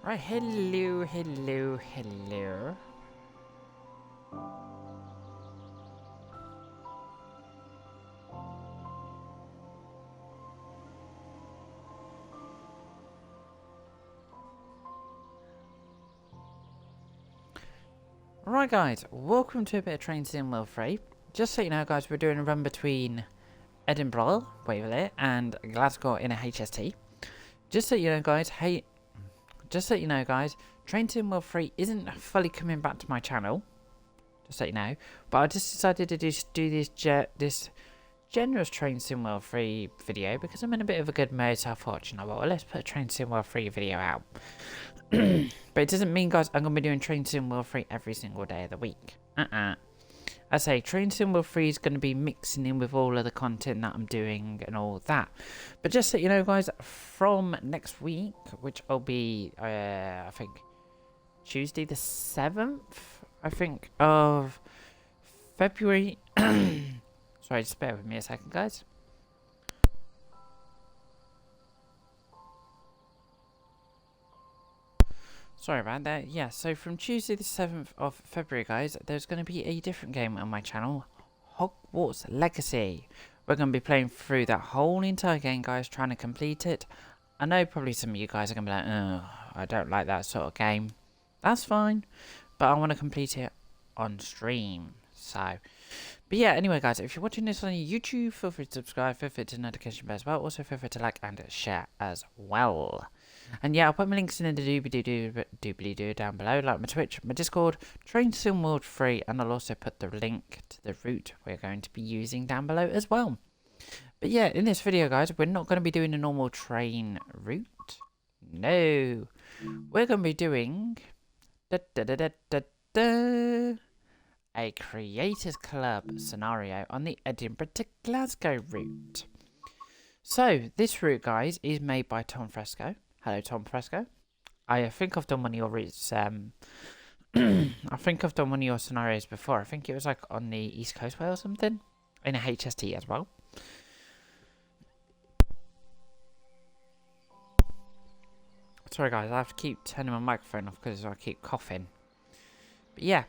Right, hello. Right guys, welcome to a bit of Train Sim World 3. Just so you know guys, we're doing a run between Edinburgh, Waverley, and Glasgow in a HST. Just so you know guys, Train Sim World 3 isn't fully coming back to my channel. Just so you know. But I just decided to just do this generous Train Sim World 3 video because I'm in a bit of a good mood, so I thought, you know what, well, let's put a Train Sim World 3 video out. But it doesn't mean, guys, I'm going to be doing Train Sim World 3 every single day of the week. I say Train Sim World 3 is going to be mixing in with all of the content that I'm doing and all that. But just so you know, guys, from next week, which will be, I think, Tuesday the 7th, I think, of February. Sorry, just bear with me a second, guys. Sorry about that. Yeah, so from Tuesday the 7th of February, guys, there's going to be a different game on my channel, Hogwarts Legacy. We're going to be playing through that whole entire game, guys, trying to complete it. I know probably some of you guys are going to be like, oh, I don't like that sort of game. That's fine, but I want to complete it on stream. So, but yeah, anyway, guys, if you're watching this on YouTube, feel free to subscribe, feel free to notification bell as well. Also, feel free to like and share as well. And yeah, I'll put my links in the doobly-doo down below, like my Twitch, my Discord, Train Sim World 3, and I'll also put the link to the route we're going to be using down below as well. But yeah, in this video, guys, we're not going to be doing a normal train route. No. We're going to be doing a Creators Club scenario on the Edinburgh to Glasgow route. So, this route, guys, is made by TomFresco. Hello, TomFresco. I think I've done one of your routes, I think I've done one of your scenarios before. I think it was like on the East Coast Way or something. In a HST as well. Sorry guys, I have to keep turning my microphone off because I keep coughing. But yeah.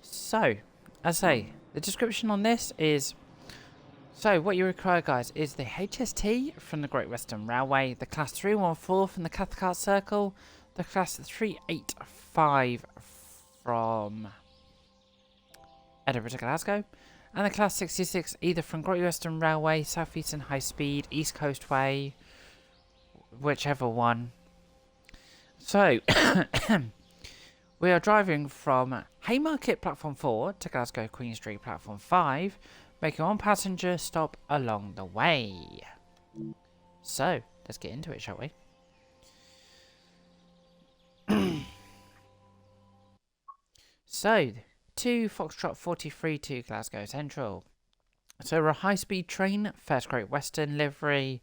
So, as I say, the description on this is... So, what you require, guys, is the HST from the Great Western Railway, the Class 314 from the Cathcart Circle, the Class 385 from Edinburgh to Glasgow, and the Class 66 either from Great Western Railway, South Eastern High Speed, East Coast Way, whichever one. So, we are driving from Haymarket Platform 4 to Glasgow Queen Street Platform 5, making one passenger stop along the way. So, let's get into it, shall we? So, to Foxtrot 43 to Glasgow Central. So, we're a high-speed train, first Great Western livery,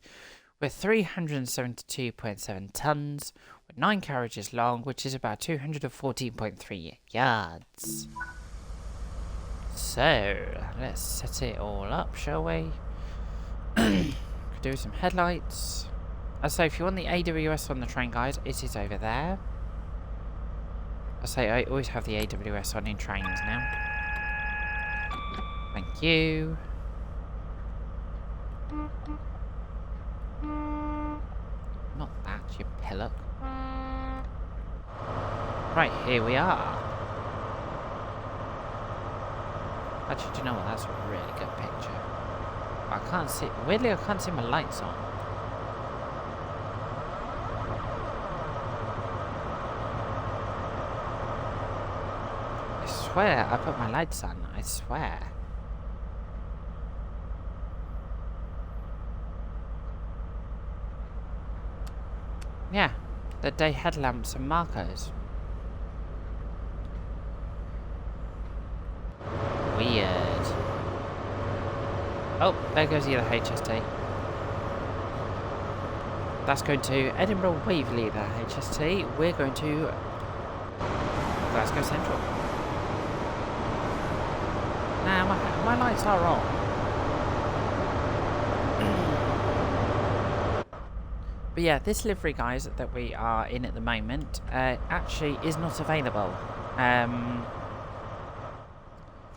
with 372.7 tonnes, with 9 carriages long, which is about 214.3 yards. So, let's set it all up, shall we? Do some headlights. So, if you want the AWS on the train, guys, it is over there. I always have the AWS on in trains now. Thank you. Not that, you pillock. Right, here we are. Actually, do you know what? That's a really good picture. I can't see... Weirdly, I can't see my lights on. I swear I put my lights on. I swear. Yeah. The day headlamps and markers. Weird. Oh, there goes the other HST. That's going to Edinburgh Waverley, the HST. We're going to Glasgow Central. Now, my lights are on. But yeah, this livery, guys, that we are in at the moment, actually is not available.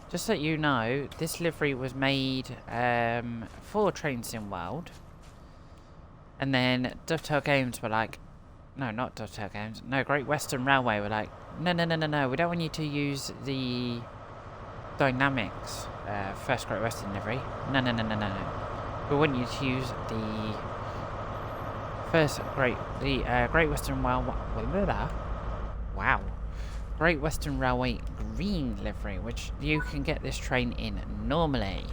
Just so you know, this livery was made for Train Sim World. And then Dovetail Games were like, no, not Dovetail Games, no, Great Western Railway were like, no, we don't want you to use the Dynamics first Great Western livery. No. We want you to use the first Great Western Railway. Wow. Great Western Railway green livery, which you can get this train in normally.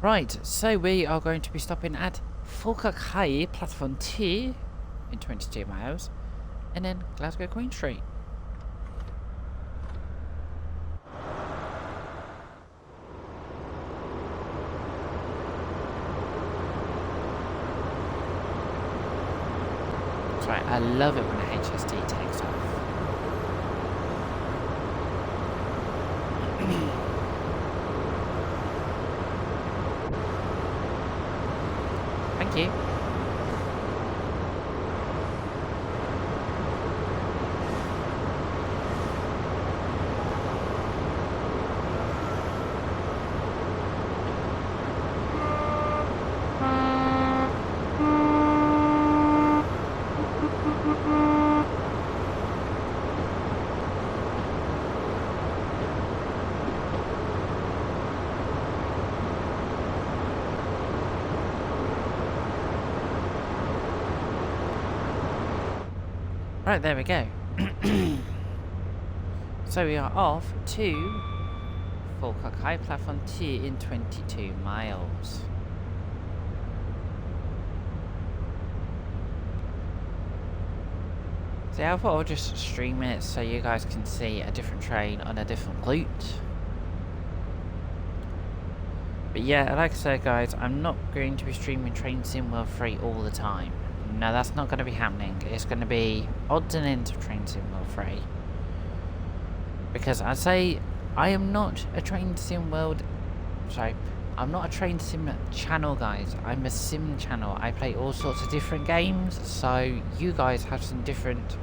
Right, so we are going to be stopping at Falkirk High, platform 2 in 22 miles, and then Glasgow Queen Street. That's right, I love it when a HST takes off. Thank you. Right, there we go. So we are off to Falkirk High, platform 2 in 22 miles. So yeah, I thought I'll just stream it so you guys can see a different train on a different route. But yeah, like I said, guys, I'm not going to be streaming Train Sim World 3 all the time. No, that's not going to be happening. It's going to be odds and ends of Train Sim World 3. Because I say, I am not a Train Sim World... Sorry, I'm not a Train Sim channel, guys. I'm a sim channel. I play all sorts of different games. So, you guys have some different...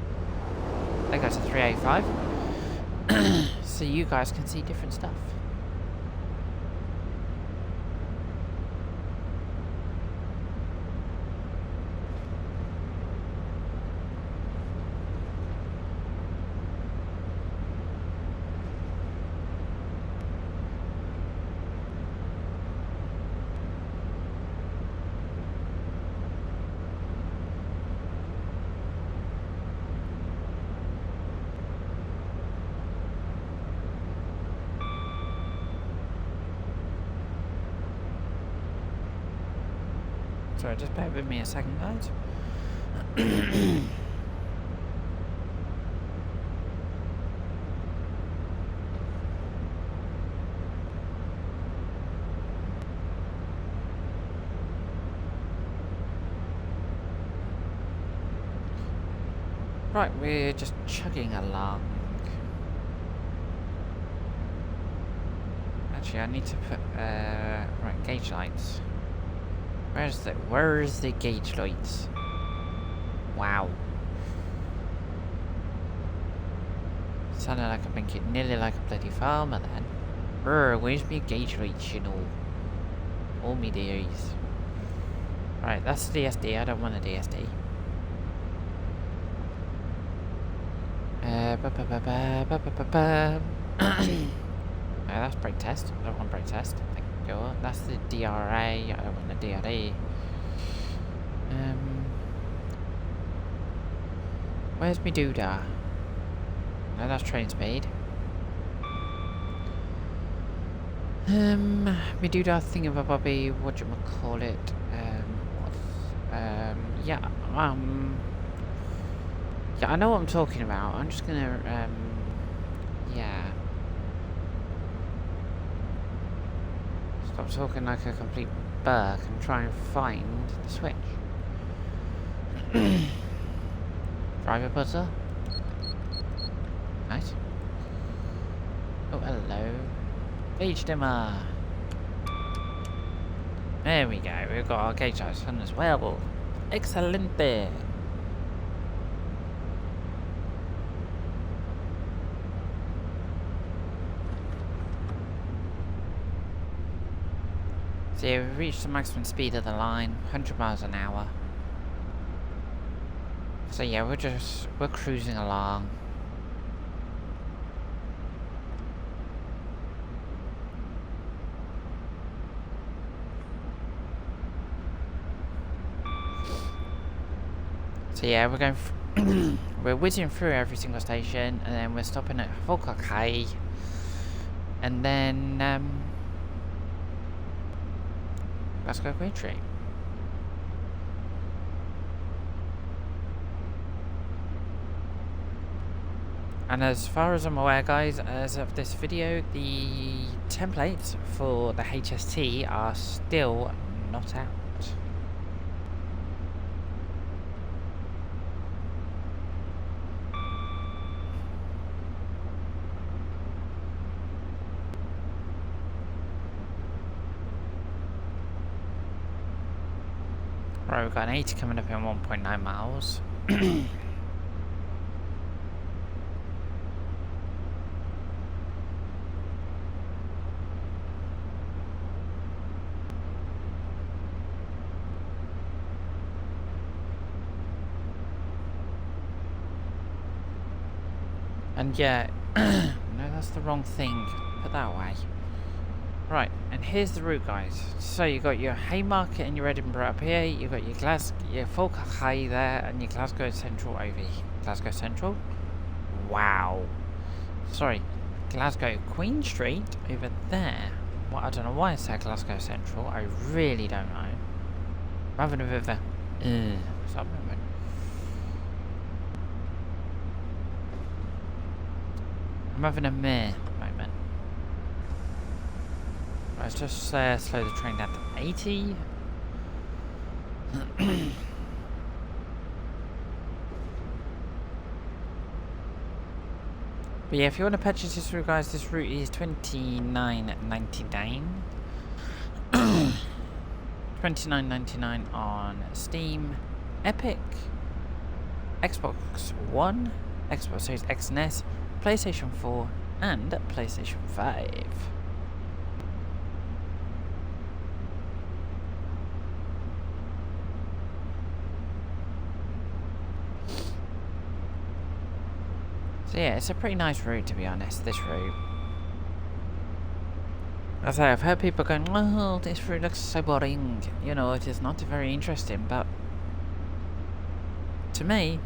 There goes a 385. So you guys can see different stuff. Sorry, just bear with me a second, guys. Right, we're just chugging along. Actually, I need to put right, gauge lights. Where's the gauge lights? Wow. Sounded like a blinking, nearly like a bloody farmer then. Where's my gauge lights, you know? All me dearies. Right, that's the DSD, I don't want a DSD. That's brake test, I don't want brake test. That's the DRA, I don't want the DRA. Where's me doodah? No, that's train speed. Me doodah thingamabobby, whatchamacallit, yeah, I know what I'm talking about. I'm just gonna, yeah. Stop talking like a complete burk and try and find the switch. Driver buzzer. Nice. Oh, hello. Gauge dimmer. There we go. We've got our gauge lights on as well. Excelente. So yeah, we've reached the maximum speed of the line, 100 miles an hour. So yeah, we're cruising along. So yeah, we're going, we're whizzing through every single station, and then we're stopping at Falkirk, and then Glasgow Queen Street. And as far as I'm aware, guys, as of this video, the templates for the HST are still not out. Right, we've got an 80 coming up in 1.9 miles. And yeah, no, that's the wrong thing. Put that way. Right, and here's the route, guys. So you got your Haymarket and your Edinburgh up here. You got your Falkirk High there, and your Glasgow Central over here. Glasgow Central. Wow. Sorry, Glasgow Queen Street over there. Well, I don't know why I said Glasgow Central. I really don't know. I'm having a bit of a something. I'm having a meh moment. Let's just slow the train down to 80. But yeah, if you want to purchase this route, guys, this route is $29.99. $29.99 on Steam, Epic, Xbox One, Xbox Series X and S, PlayStation 4, and PlayStation 5. So yeah, it's a pretty nice route, to be honest, this route. As I say, I've heard people going, oh, this route looks so boring. You know, it is not very interesting, but to me,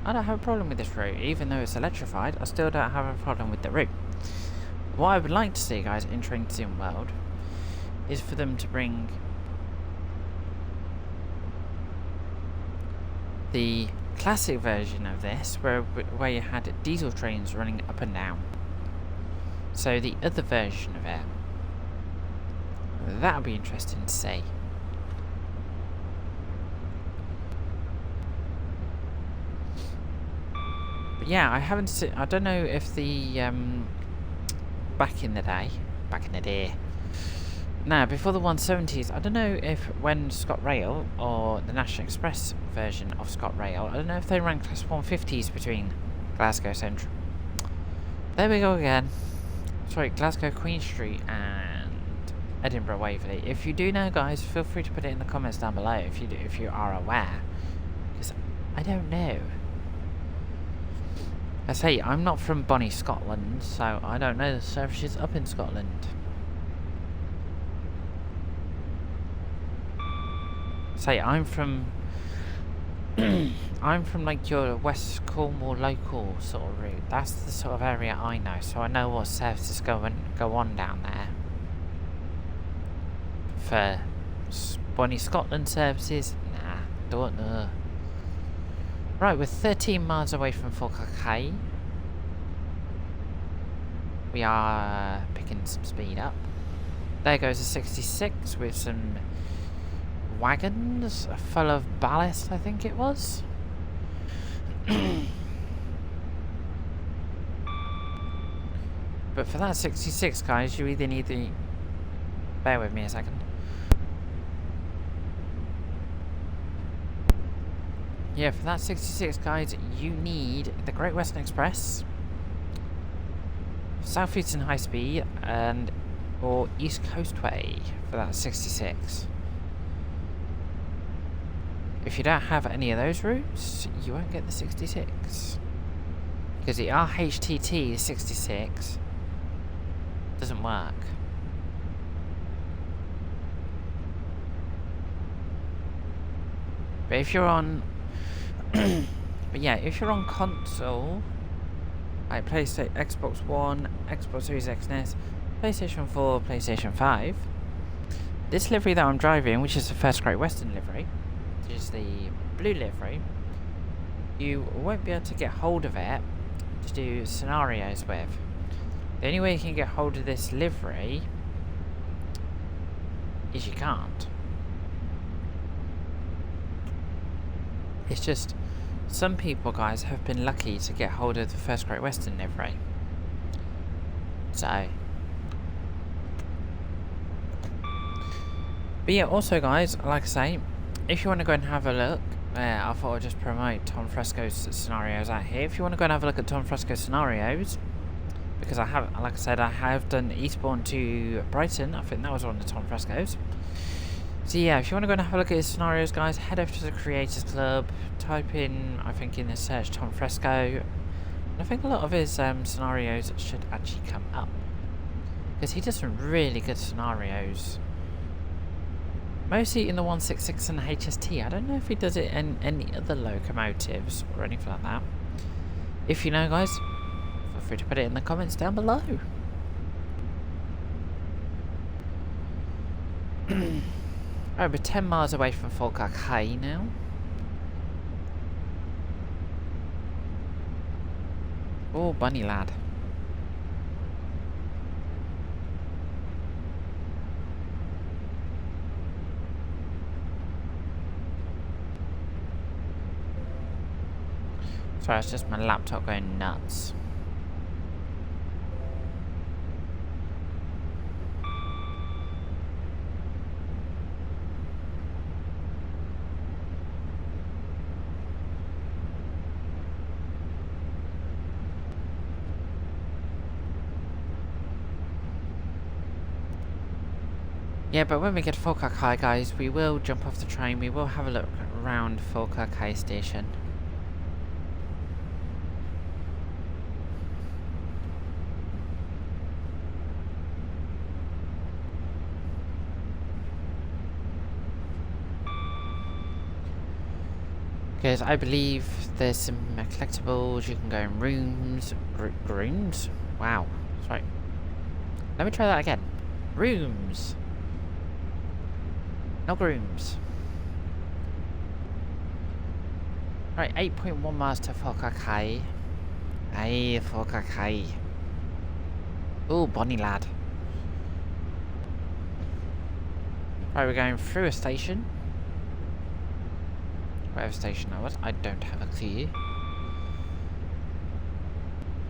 I don't have a problem with this route. Even though it's electrified, I still don't have a problem with the route. What I would like to see, guys, in Train Sim World is for them to bring the classic version of this, where you had diesel trains running up and down. So the other version of it, that would be interesting to see. But yeah, I haven't seen, I don't know if the back in the day, now before the 170s, I don't know if when ScotRail or the National Express version of ScotRail, I don't know if they ran class 150s between Glasgow Central. There we go again. Sorry, Glasgow Queen Street and Edinburgh Waverley. If you do know, guys, feel free to put it in the comments down below if you are aware, because I don't know. I say I'm not from Bonnie, Scotland, so I don't know the services up in Scotland. Say I'm from I'm from like your West Cornwall local sort of route. That's the sort of area I know, so I know what services go on down there. For Bonnie Scotland services, nah, don't know. Right, we're 13 miles away from Falkirk. We are picking some speed up. There goes a 66 with some wagons full of ballast, I think it was. But for that 66, guys, you either need the... Bear with me a second. Yeah, for that 66, guys, you need the Great Western Express, South Eastern High Speed, and or East Coastway for that 66. If you don't have any of those routes, you won't get the 66. Because the RHTT 66 doesn't work. But if you're on... but yeah, if you're on console, like PlayStation, Xbox One, Xbox Series X and S, PlayStation 4, PlayStation 5, this livery that I'm driving, which is the first Great Western livery, which is the blue livery, you won't be able to get hold of it to do scenarios with. The only way you can get hold of this livery is you can't. It's just some people, guys, have been lucky to get hold of the first Great Western livery. So, but yeah, also, guys, like I say, if you want to go and have a look, I thought I'd just promote TomFresco's scenarios out here. If you want to go and have a look at TomFresco's scenarios, because I have, like I said, I have done Eastbourne to Brighton. I think that was one of the TomFresco's. So yeah, if you want to go and have a look at his scenarios, guys, head over to the Creators Club, type in, I think in the search, TomFresco, and I think a lot of his scenarios should actually come up, because he does some really good scenarios. Mostly in the 166 and the HST. I don't know if he does it in any other locomotives or anything like that. If you know, guys, feel free to put it in the comments down below. Alright, we're 10 miles away from Falkirk now. Oh, bunny lad. Sorry, it's just my laptop going nuts. Yeah, but when we get to Falkirk, guys, we will jump off the train. We will have a look around Falkirk station. Because I believe there's some collectibles. You can go in rooms. Rooms? Wow. Sorry. Let me try that again. Rooms. Not rooms. Right, 8.1 miles to Falkirk. Hey, Falkirk. Oh, bonny lad. Right, we're going through a station. Whatever station that was, I don't have a clue.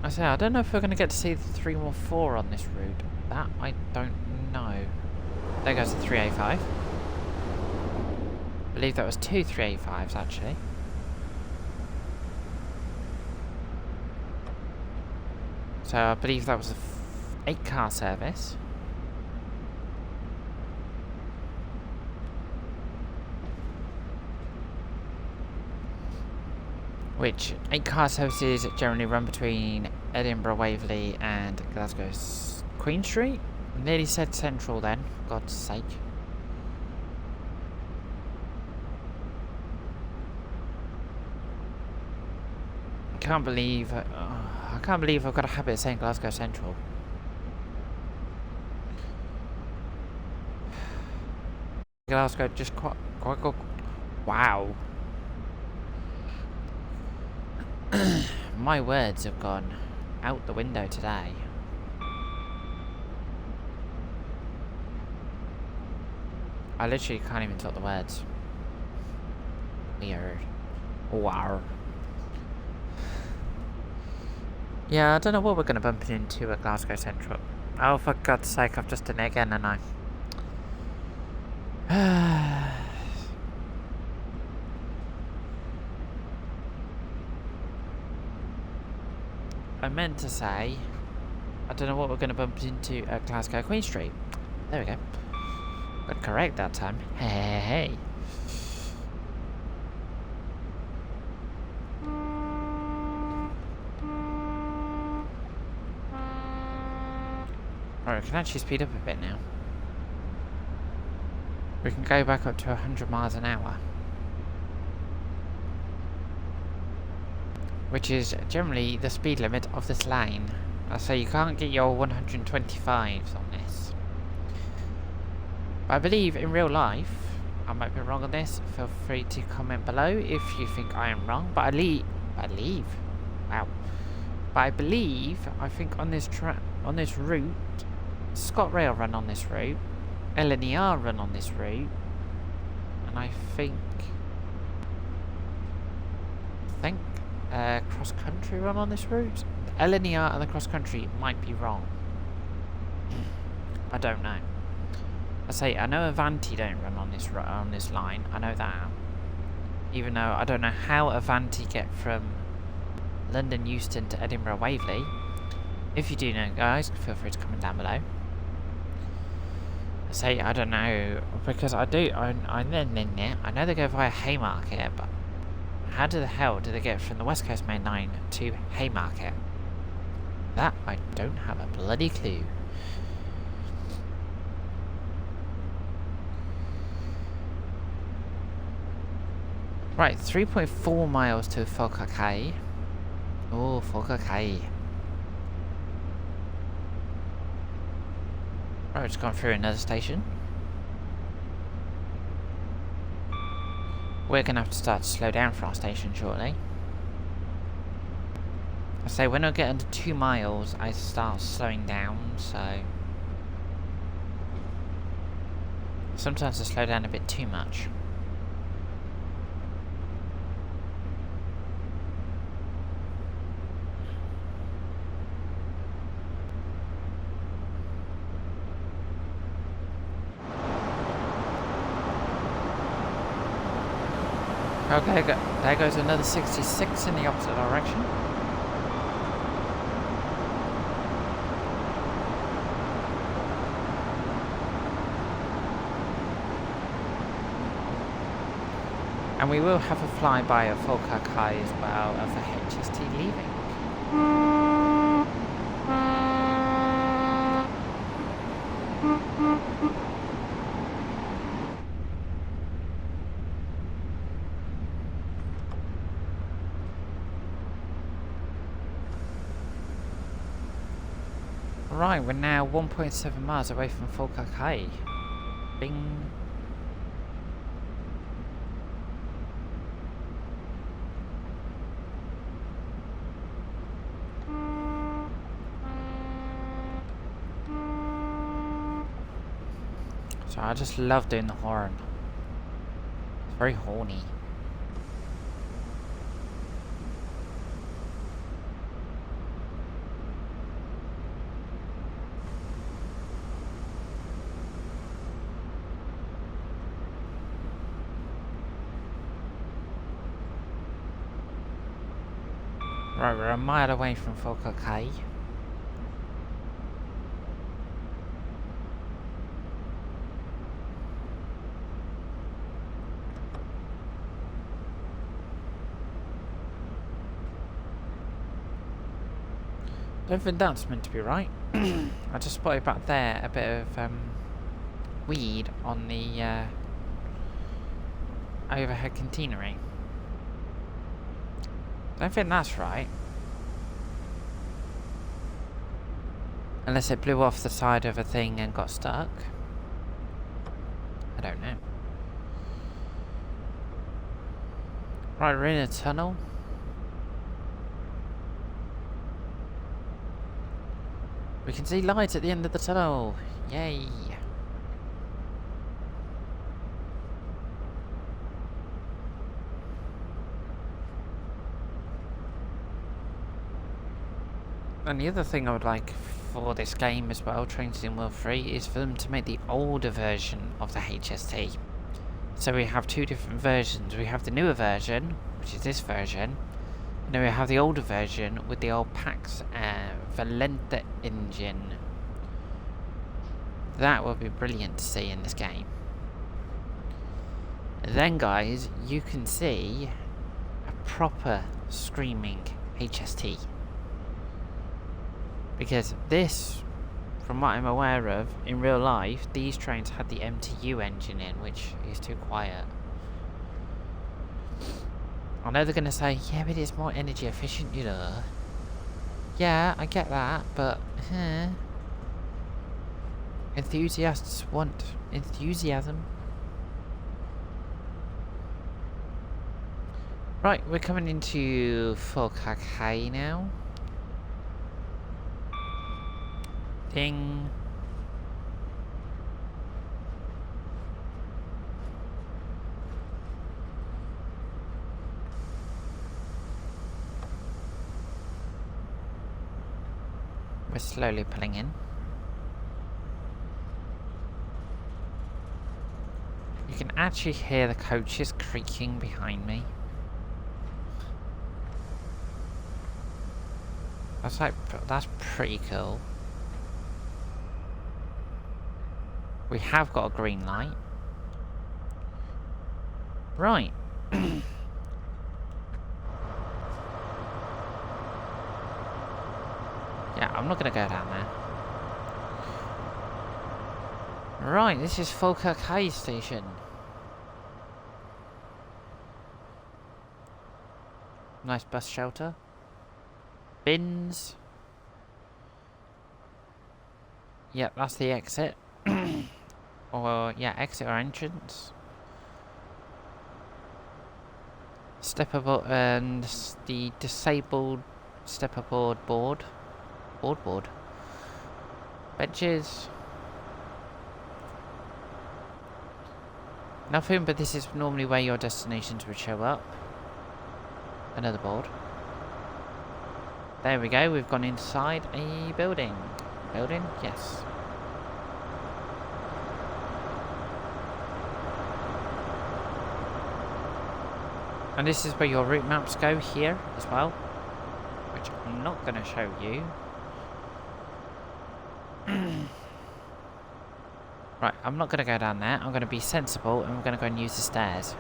I say, I don't know if we're going to get to see the 314 on this route. That I don't know. There goes the 385. I believe that was two 385s actually. So I believe that was a 8-car service. Which 8-car services generally run between Edinburgh, Waverley and Glasgow Queen Street. Nearly said Central then, God's sake. I can't believe I've got a habit of saying Glasgow Central. Glasgow just quite wow. My words have gone out the window today. I literally can't even talk the words. Weird. Wow. Yeah, I don't know what we're going to bump into at Glasgow Central. Oh, for God's sake, I've just done it again, and I meant to say, I don't know what we're going to bump into at Glasgow Queen Street. There we go. Got correct that time. Hey, hey, hey. Alright, we can actually speed up a bit now. We can go back up to 100 miles an hour. Which is generally the speed limit of this lane. So you can't get your 125s on this. But I believe in real life, I might be wrong on this, feel free to comment below if you think I am wrong. But I believe, wow. But I believe, I think on this route, ScotRail run on this route, LNER run on this route, and I think cross country run on this route. LNER and the cross country might be wrong. I don't know. I know Avanti don't run on this line. I know that. Even though I don't know how Avanti get from London Euston to Edinburgh Waverley. If you do know, guys, feel free to comment down below. I don't know, because I know they go via Haymarket, but how the hell do they get from the West Coast Main Line to Haymarket? That I don't have a bloody clue. Right, 3.4 miles to Falkirk. Oh, Falkirk. Right, just gone through another station. We're going to have to start to slow down for our station shortly. When I get under 2 miles, I start slowing down, so... Sometimes I slow down a bit too much. Okay, there goes another 66 in the opposite direction. And we will have a flyby of Falkirk as well of the HST leaving. Right, we're now 1.7 miles away from Falkirk. Bing. So I just love doing the horn. It's very horny. Right, we're a mile away from Falkirk. Don't think that's meant to be right. I just spotted back there a bit of weed on the overhead catenary. Don't think that's right. Unless it blew off the side of a thing and got stuck. I don't know. Right, we're in a tunnel. We can see light at the end of the tunnel. Yay. And the other thing I would like for this game as well, Train Sim World 3, is for them to make the older version of the HST. So we have two different versions. We have the newer version, which is this version, Now we have the older version with the old Pax Valenta engine. That would be brilliant to see in this game. Then guys, you can see a proper screaming HST. Because this, from what I'm aware of, in real life, these trains had the MTU engine in, which is too quiet. I know they're going to say, yeah, but it's more energy efficient, you know. Yeah, I get that, but... enthusiasts want enthusiasm. Right, we're coming into Falkirk now. Ding. We're slowly pulling in. You can actually hear the coaches creaking behind me. That's pretty cool. We have got a green light. Right. Yeah, I'm not gonna go down there. Right, this is Falkirk High Station. Nice bus shelter. Bins. Yep, that's the exit. Or, yeah, exit or entrance. Step aboard and the disabled step aboard board. Board. Benches. Nothing, but this is normally where your destinations would show up. Another board. There we go, we've gone inside a building. Building? Yes. And this is where your route maps go here as well, which I'm not going to show you. Right, I'm not going to go down there. I'm going to be sensible and we're going to go and use the stairs.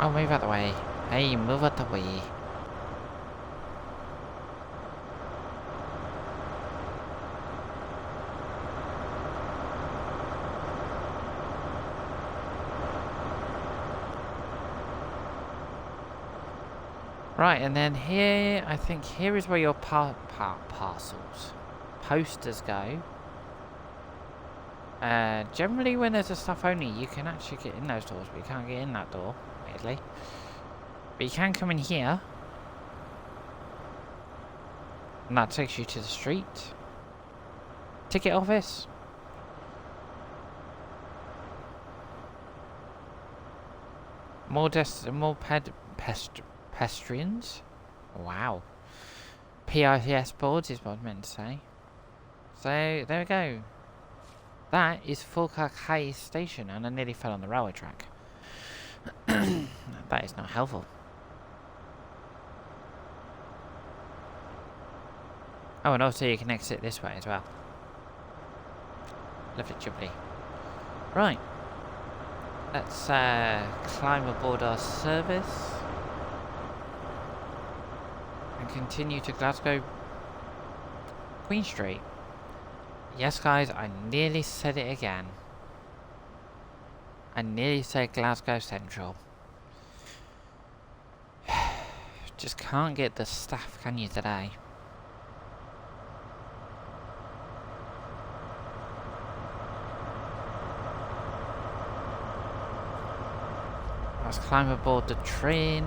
Oh, move out the way. Hey, move out the way. Right, and then here, I think here is where your parcels, posters go. Generally when there's a stuff only, you can actually get in those doors, but you can't get in that door, weirdly. But you can come in here. And that takes you to the street. Ticket office. More pedestrians. Wow. PIS boards is what I was meant to say. So, there we go. That is Falkirk High Station, and I nearly fell on the railway track. That is not helpful. Oh, and also you can exit this way as well. Lovely jubbly. Right. Let's climb aboard our service. And continue to Glasgow Queen Street. Yes, guys, I nearly said it again. I nearly said Glasgow Central. Just can't get the staff, can you, today? Let's climb aboard the train.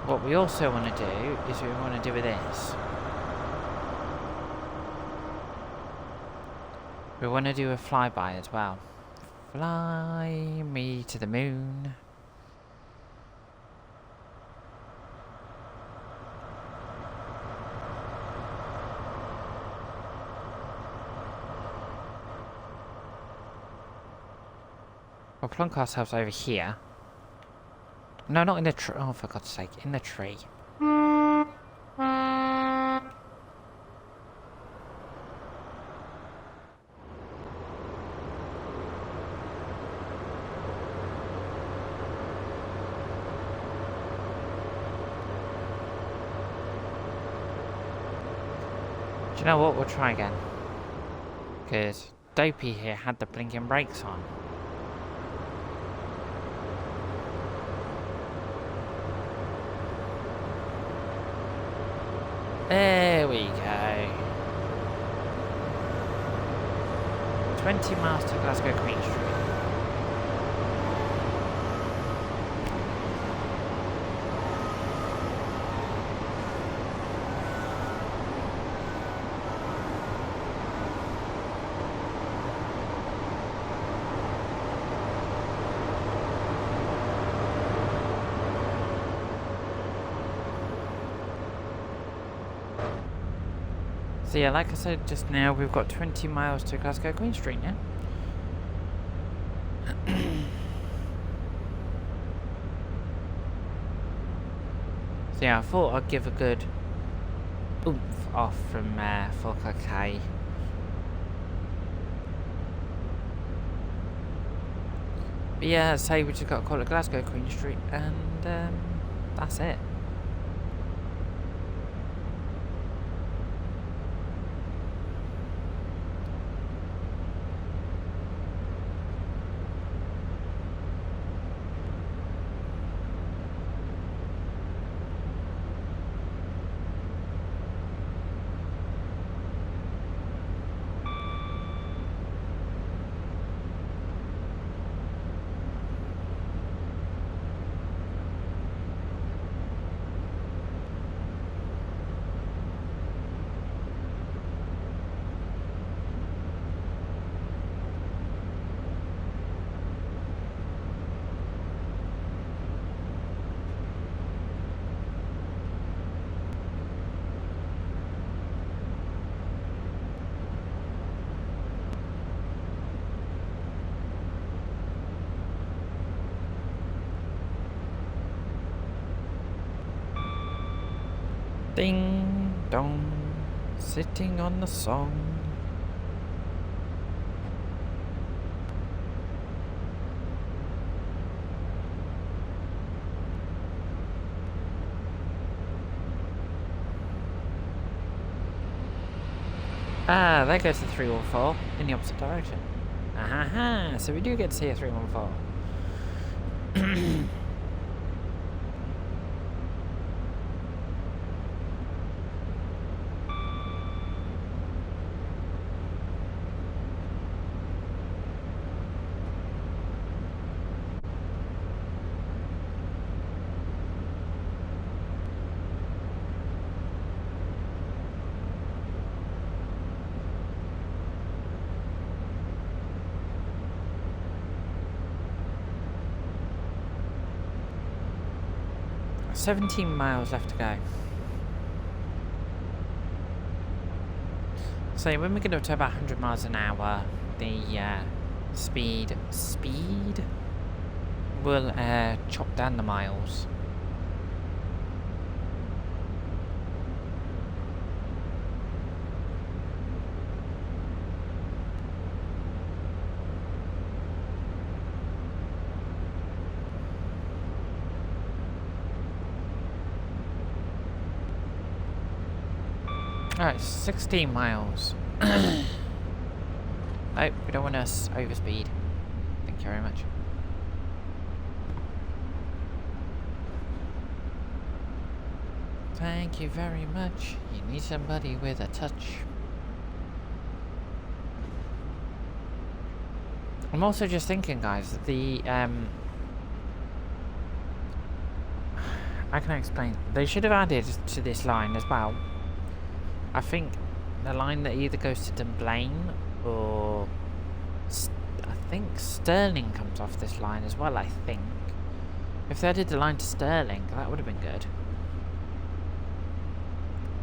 What we also want to do is we want to do with this. We want to do a flyby as well. Fly me to the moon. We'll plonk ourselves over here. No, not in the tree. Oh, for God's sake, in the tree. Do you know what? We'll try again. Because Dopey here had the blinking brakes on. There we go. 20 miles to Glasgow Queen Street. So yeah, like I said just now, we've got 20 miles to Glasgow Queen Street now. So yeah, I thought I'd give a good oomph off from Falkirk. But yeah, say we just got to call it Glasgow Queen Street, and that's it. Ding dong, sitting on the song. Ah, there goes the 314 in the opposite direction. Aha, so we do get to see a 314. $17 miles left to go. So when we get up to about 100 miles an hour, the speed will chop down the miles. Alright, 16 miles. Oh, we don't want to overspeed. Thank you very much. Thank you very much. You need somebody with a touch. I'm also just thinking, guys, the how can I explain? They should have added to this line as well. I think the line that either goes to Dunblane or I think Stirling comes off this line as well, I think. If they added the line to Stirling, that would have been good.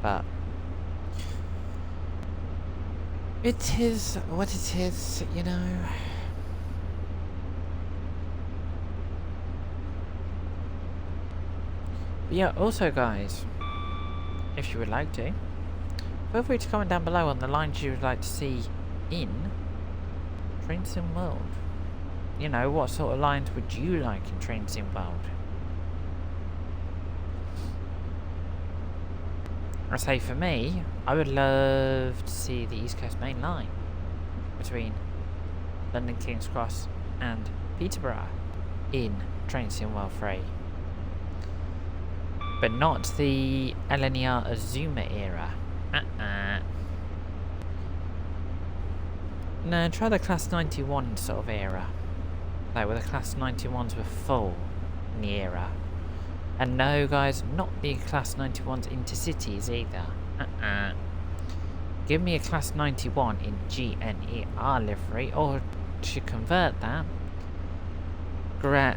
But it is what it is, you know. But yeah, also guys, if you would like to, feel free to comment down below on the lines you would like to see in Train Sim World. You know, what sort of lines would you like in Train Sim World? I say for me, I would love to see the East Coast Main Line between London King's Cross and Peterborough in Train Sim World 3. But not the LNER Azuma era. No, try the Class 91 sort of era. Like where the Class 91s were full in the era. And no guys, not the Class 91s intercities either. Give me a Class 91 in GNER livery, or to convert that, Great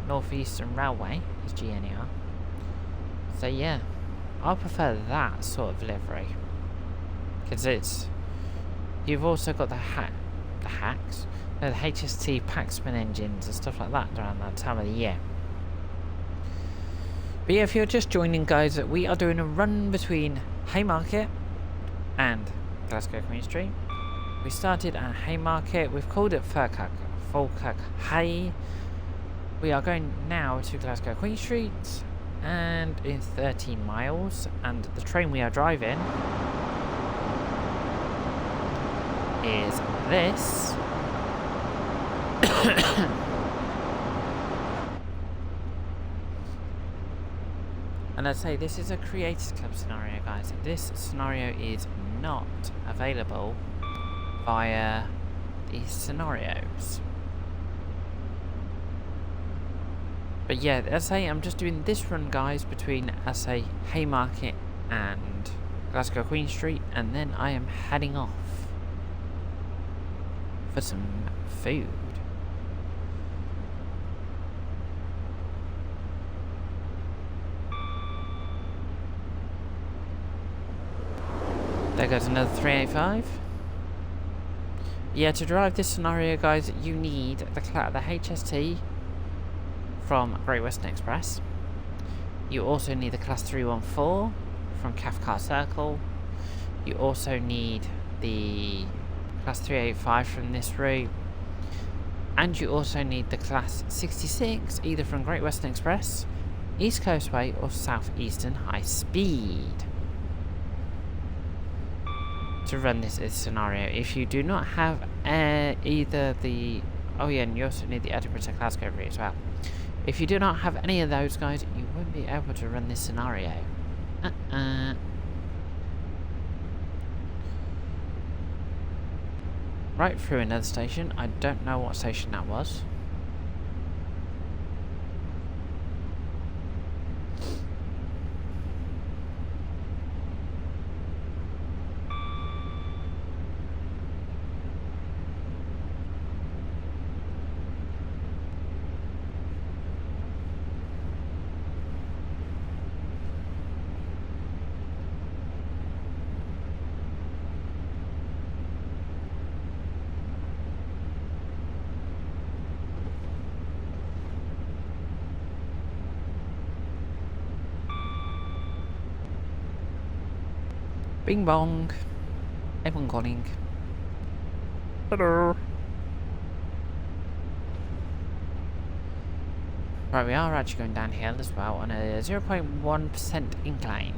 North Eastern Railway is GNER. So yeah, I prefer that sort of livery. Because you've also got the hacks, the HST Paxman engines and stuff like that around that time of the year. But yeah, if you're just joining guys, we are doing a run between Haymarket and Glasgow Queen Street. We started at Haymarket, we've called it Falkirk Hay. We are going now to Glasgow Queen Street, and in 13 miles, and the train we are driving is this. And I'd say this is a Creators Club scenario, guys. This scenario is not available via these scenarios. But yeah, as I say, I'm just doing this run, guys, between, as I say, Haymarket and Glasgow Queen Street, and then I am heading off for some food. There goes another 385. Yeah, to drive this scenario, guys, you need the HST from Great Western Express. You also need the Class 314 from Cathcart Circle. You also need the Class 385 from this route. And you also need the Class 66, either from Great Western Express, East Coast Way, or South Eastern High Speed, to run this scenario. If you do not have either the... Oh yeah, and you also need the Edinburgh to Glasgow route as well. If you do not have any of those, guys, you won't be able to run this scenario. Right through another station. I don't know what station that was. Bing bong. Everyone calling. Hello. Right, we are actually going downhill as well on a 0.1% incline.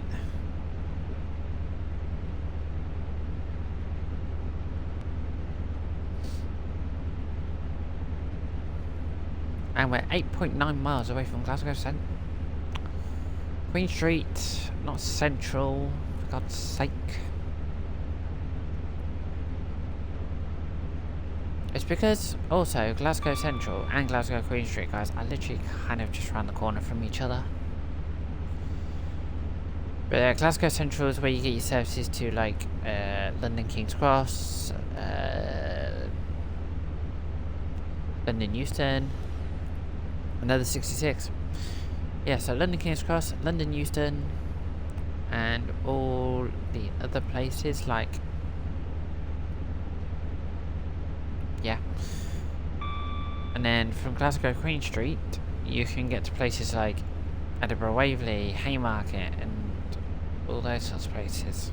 And we're 8.9 miles away from Glasgow Centre. Queen Street, not central, for God's sake. It's because also Glasgow Central and Glasgow Queen Street, guys, are literally kind of just around the corner from each other. But Glasgow Central is where you get your services to, like, London King's Cross, London Euston, another 66. Yeah, so London King's Cross, London Euston, and all the other places, like, yeah. And then from Glasgow Queen Street, you can get to places like Edinburgh Waverley, Haymarket, and all those sorts of places.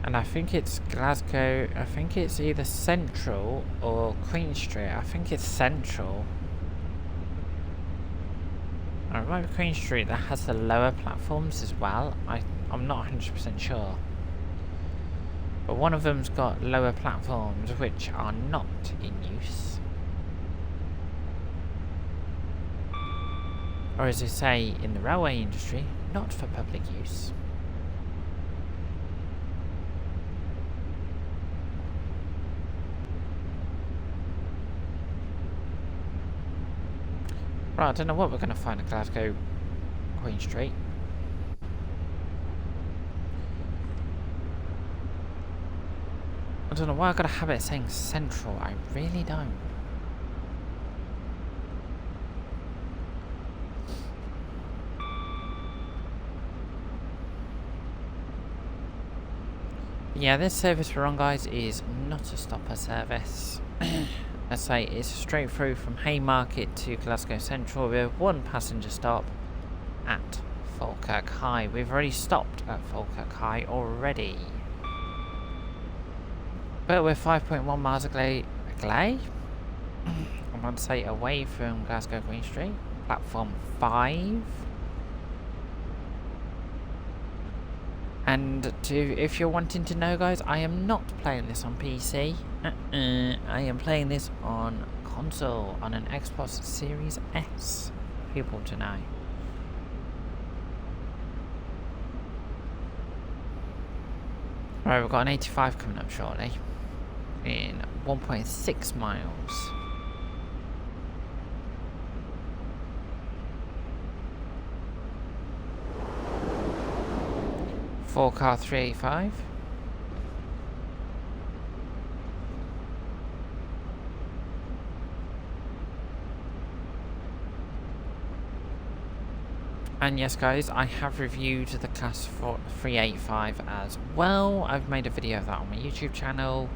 And I think it's Glasgow, I think it's either Central or Queen Street. I think it's Central. I remember Queen Street that has the lower platforms as well. I'm not 100% sure. But one of them's got lower platforms which are not in use. Or as they say in the railway industry, not for public use. Right, I don't know what we're going to find at Glasgow Queen Street. I don't know why I've got a habit of saying Central. I really don't. Yeah, this service we're on, guys, is not a stopper service. I say it's straight through from Haymarket to Glasgow Central with one passenger stop at Falkirk High. We've already stopped at Falkirk High already. But we're 5.1 miles I'm going to say away from Glasgow Queen Street. Platform 5. And if you're wanting to know, guys, I am not playing this on PC. I am playing this on console, on an Xbox Series S. People to know. Right, we've got an 85 coming up shortly. In 1.6 miles. Four car 385. And yes, guys, I have reviewed the Class 385 as well. I've made a video of that on my YouTube channel.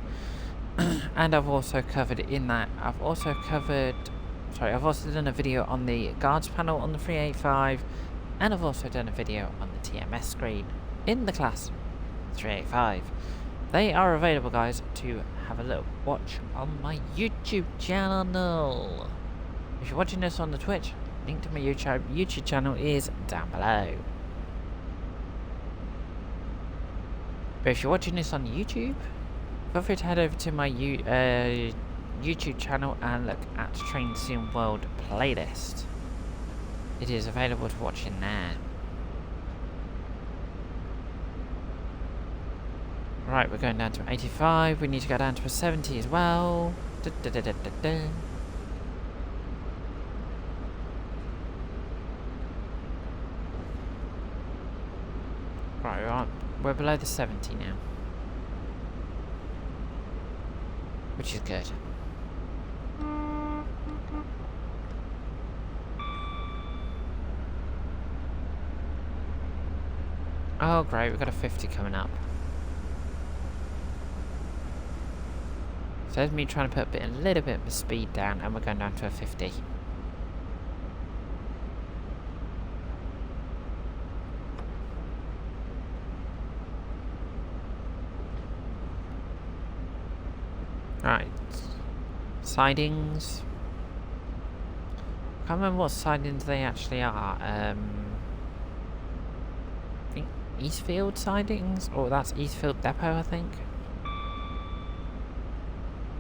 And I've also covered in that, I've also done a video on the guards panel on the 385. And I've also done a video on the TMS screen in the Class 385. They are available, guys, to have a little watch on my YouTube channel. If you're watching this on the Twitch, link to my YouTube channel is down below. But if you're watching this on YouTube, feel free to head over to my YouTube channel and look at Train Sim World playlist. It is available to watch in there. Right, we're going down to 85. We need to go down to a 70 as well. Right, we're below the 70 now. Which is good. Oh great, we've got a 50 coming up. So there's me trying to put a little bit of speed down, and we're going down to a 50. Right. Sidings. Can't remember what sidings they actually are. I think Eastfield sidings? Or that's Eastfield Depot, I think.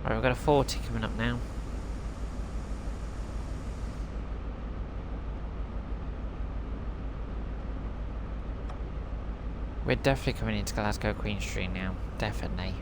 Right, we've got a 40 coming up now. We're definitely coming into Glasgow Queen Street now. Definitely.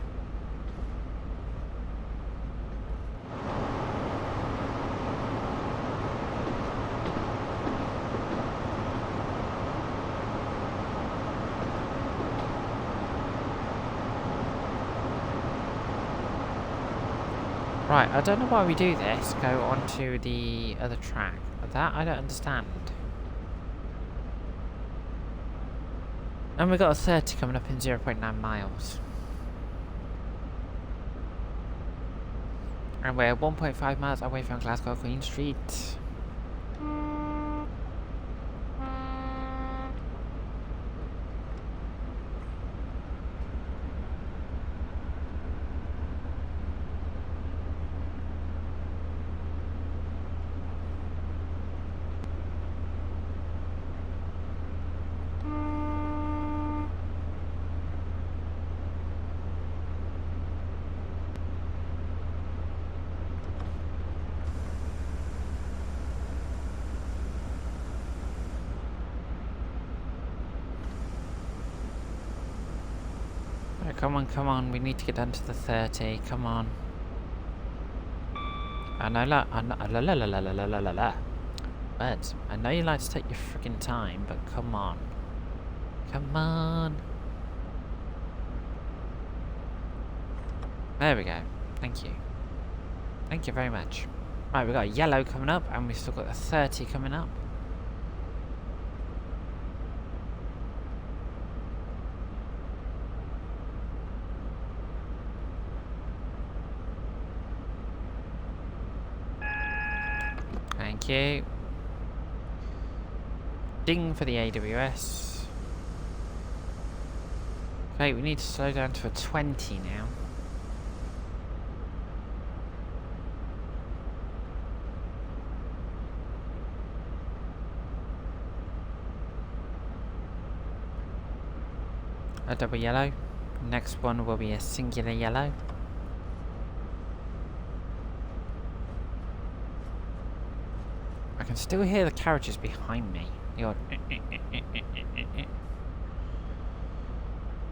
Right, I don't know why we do this. Go on to the other track. That I don't understand. And we got a 30 coming up in 0.9 miles. And we're 1.5 miles away from Glasgow Queen Street. Come on, we need to get down to the 30, come on. I know, but I know you like to take your freaking time, but come on. Come on. There we go, thank you. Thank you very much. Right, we got a yellow coming up, and we've still got a 30 coming up. Thank you. Ding for the AWS. Okay, we need to slow down to a 20 now. A double yellow. Next one will be a singular yellow. I can still hear the carriages behind me. The odd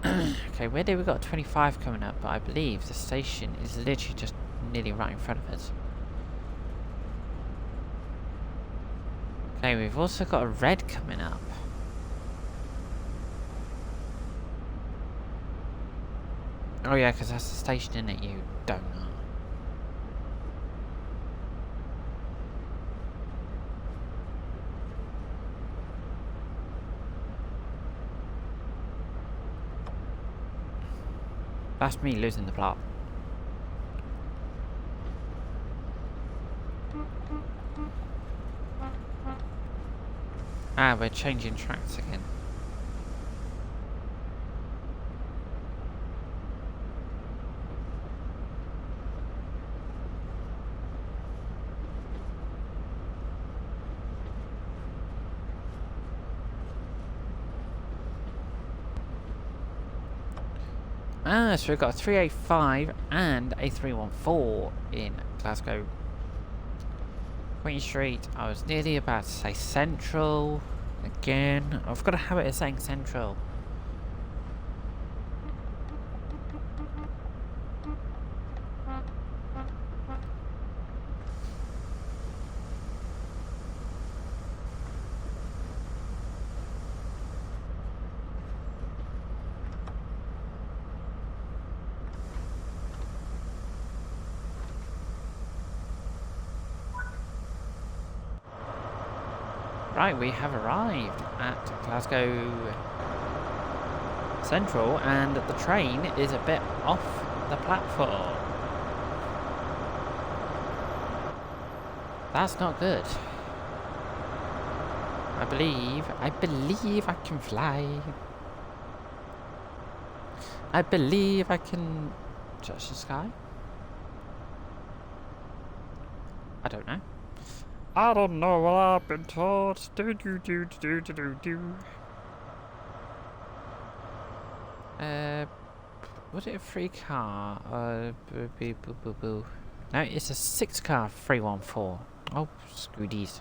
Okay, where did we got 25 coming up? But I believe the station is literally just nearly right in front of us. Okay, we've also got a red coming up. Oh yeah, because that's the station, isn't it, you donut? That's me losing the plot. Ah, we're changing tracks again. Ah, so we've got a 385 and a 314 in Glasgow Queen Street. I was nearly about to say Central. Again, I've got a habit of saying Central. Right, we have arrived at Glasgow Central, and the train is a bit off the platform. That's not good. I believe I can fly. I believe I can touch the sky. I don't know. I don't know what I've been taught. Was it a free car? No, it's a 6-car 314. Oh, screw these.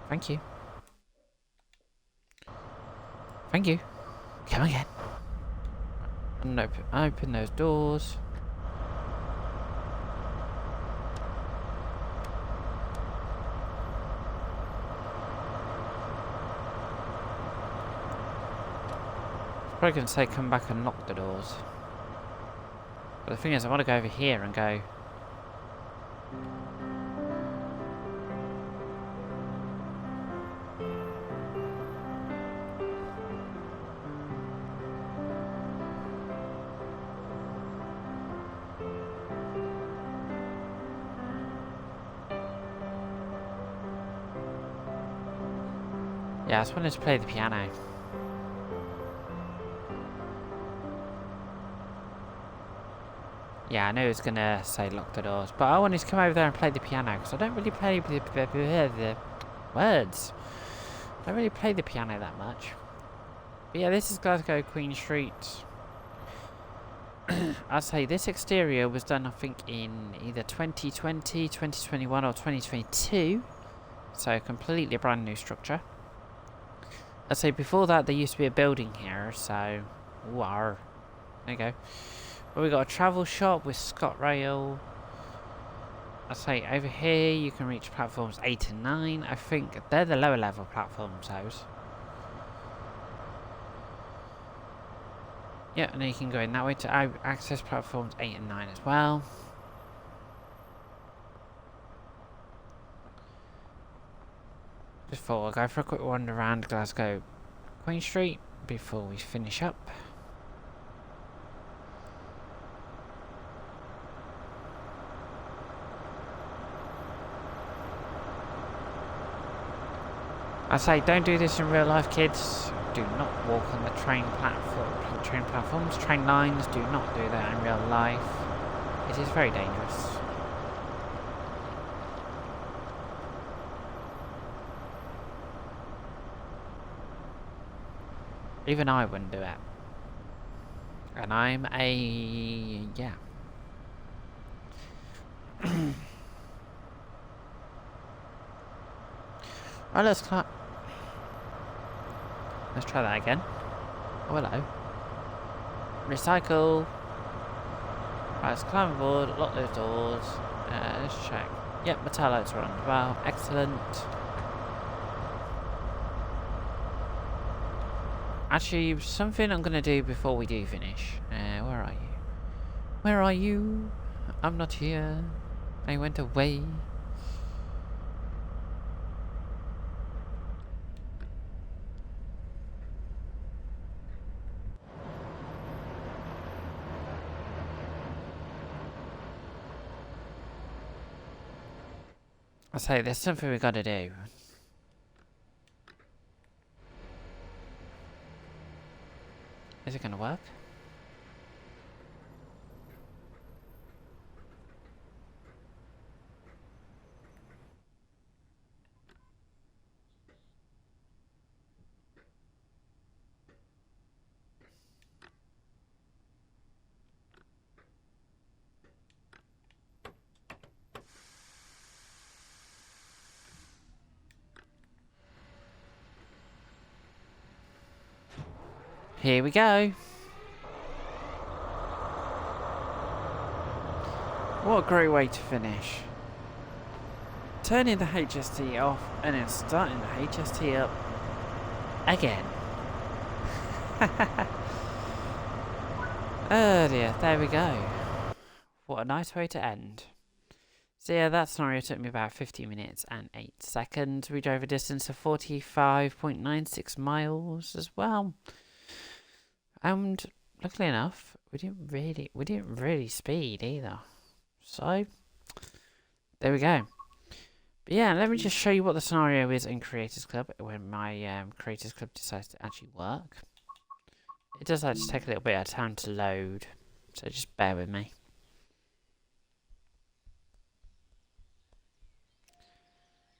Thank you. Thank you. Come again. And open those doors. Probably going to say come back and lock the doors. But the thing is, I want to go over here and go... Yeah, I just wanted to play the piano. Yeah, I knew it was going to say lock the doors, but I wanted to come over there and play the piano, because I don't really play the words. I don't really play the piano that much. But yeah, this is Glasgow, Queen Street. I'd say this exterior was done, I think, in either 2020, 2021 or 2022. So, completely brand new structure. I'd say before that there used to be a building here, so... There you go. But we got a travel shop with ScotRail. I'd say over here you can reach platforms 8 and 9. I think they're the lower level platforms, those. Yeah, and then you can go in that way to access platforms 8 and 9 as well. Just thought I'll go for a quick wander around Glasgow Queen Street before we finish up. I say, don't do this in real life, kids. Do not walk on the train platforms, train lines. Do not do that in real life. It is very dangerous. Even I wouldn't do it. And I'm a... yeah. Right, let's try that again. Oh, hello. Recycle. Right, let's climb aboard, lock those doors. Let's check. Yep, the tail lights are on as well. Excellent. Actually, something I'm going to do before we do finish. Where are you? Where are you? I'm not here. I went away. I say, there's something we got to do. Is it going to work? Here we go. What a great way to finish. Turning the HST off and then starting the HST up again. Oh dear, there we go. What a nice way to end. So yeah, that scenario took me about 50 minutes and 8 seconds. We drove a distance of 45.96 miles as well. And luckily enough, we didn't really speed either. So there we go. But yeah, let me just show you what the scenario is in Creators Club when my Creators Club decides to actually work. It does like to take a little bit of time to load, so just bear with me.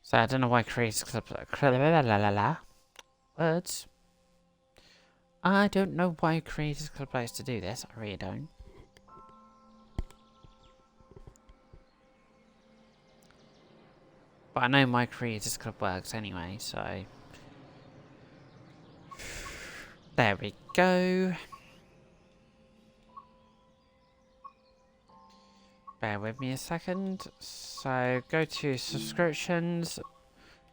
So I don't know why Creators Club words. I don't know why Creators Club likes to do this. I really don't. But I know my Creators Club works anyway, so... There we go. Bear with me a second. So, go to subscriptions.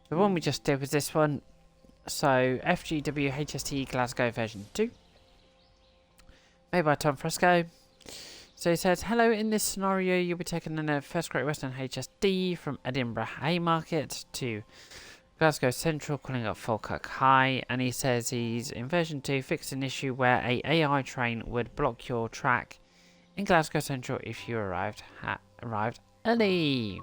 The one we just did was this one. So, FGW HST Glasgow version 2. made by TomFresco. So he says, hello, in this scenario you'll be taking a First Great Western HST from Edinburgh Haymarket to Glasgow Central, calling up Falkirk High, and he says he's in version 2 fixed an issue where a AI train would block your track in Glasgow Central if you arrived early.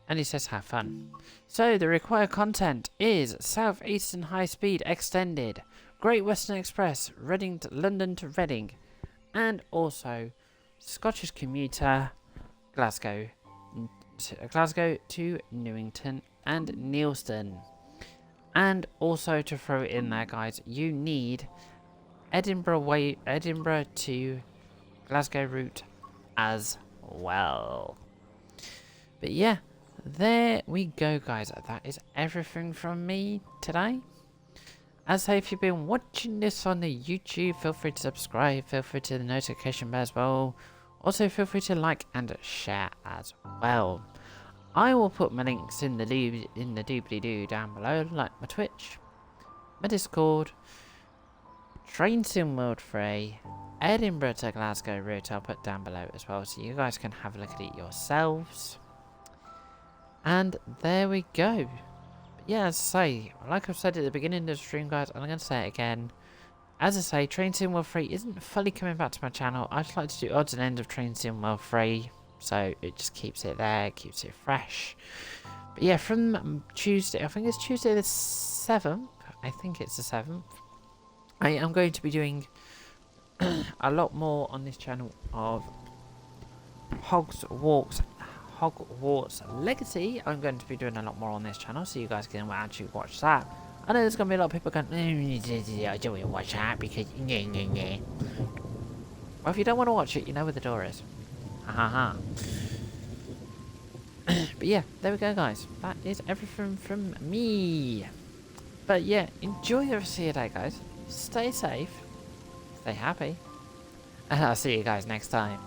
And he says have fun. So the required content is South Eastern High Speed Extended, Great Western Express, Reading to London to Reading, and also Scottish Commuter, Glasgow to Newington and Neilston. And also to throw in there, guys, you need Edinburgh to Glasgow route as well. But yeah, there we go, guys. That is everything from me today. As I say, if you've been watching this on the YouTube, feel free to subscribe, feel free to the notification bell as well. Also, feel free to like and share as well. I will put my links in the doobly-doo down below, like my Twitch, my Discord, Train Sim World 3, Edinburgh to Glasgow route I'll put down below as well, so you guys can have a look at it yourselves. And there we go. But yeah, as I say, like I've said at the beginning of the stream, guys, and I'm going to say it again. As I say, Train Sim World 3 isn't fully coming back to my channel. I just like to do odds and ends of Train Sim World 3. So it just keeps it there, keeps it fresh. But yeah, from Tuesday, I think it's Tuesday the 7th. I think it's the 7th. I am going to be doing a lot more on this channel of Hogwarts Legacy. I'm going to be doing a lot more on this channel, so you guys can actually watch that. I know there's going to be a lot of people going, I don't want to watch that because well, if you don't want to watch it, you know where the door is. Haha. But yeah, there we go, guys. That is everything from me. But yeah, enjoy the rest of your day, guys. Stay safe, stay happy, and I'll see you guys next time.